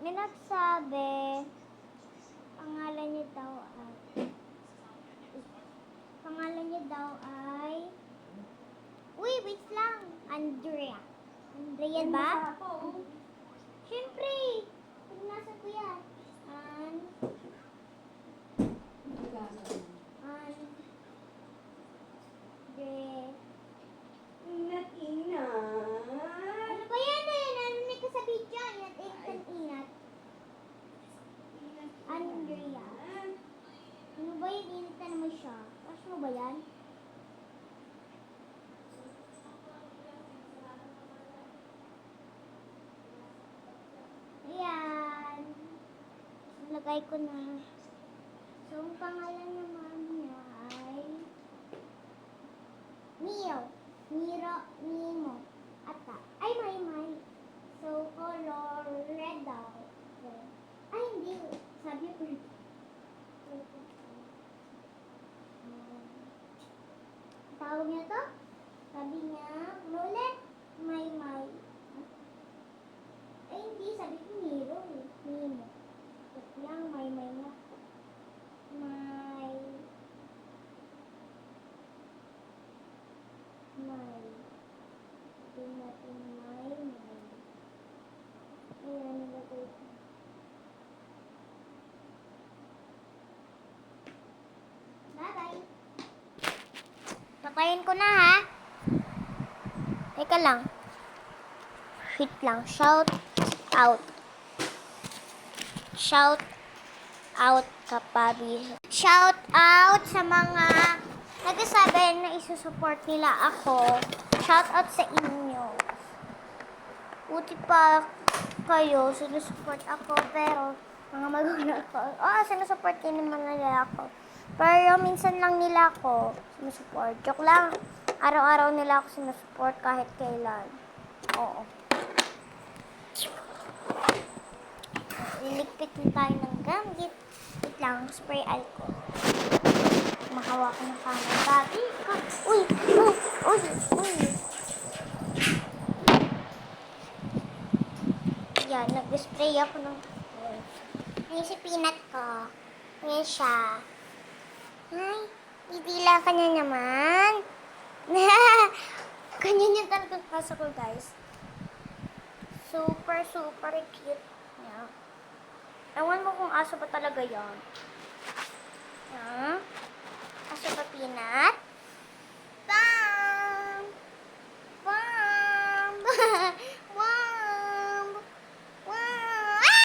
May nagsabi, pangalan niya daw ay, uy, wait lang, Andrea. Andrea ba? Siyempre, pag nasa ko yan. Ingat, ingat. Ano ba yan eh? Narinig ko sa video. Ingat, ingat. Andrea. Ano ba yun? Ingat na naman siya. Crush mo ba yan? Ayan. Lagay ko na. So, ang pangalan naman niya ay Mio. Mimo. Ata. Ay, May. So, color red daw. Ay, hindi. Sabi ko. Tawag niya to? Sabi niya, ulit. May. Ay, hindi. Sabi ko Miro. Mimo. Tapos lang, may na. Sabihin natin may. Ayan, nilagay ko. Bye-bye. Patayin ko na ha. Teka lang. Wait lang. Shout out. Shout out kapabi. Shout out sa mga nagsasabi na isusupport nila ako. Shout out sa inyo. Buti pa kayo, sinusupport ako, pero mga magulang ko, sinusupport din naman nila ako. Pero minsan lang nila ako sinusupport. Joke lang, araw-araw nila ako sinusupport kahit kailan. Oo. Liligpit na tayo ng gamit. Wait lang, spray alcohol. Mahawak ng kamay. Babi, uy. Yan, nag-spray ako ng... Ayan si Peanut ko. Ayan siya. Ay, didila ka na naman. Ganyan yung talagang kaso ko, guys. Super cute. Yeah. Ewan mo kung aso ba talaga yan. Aso ba, Peanut?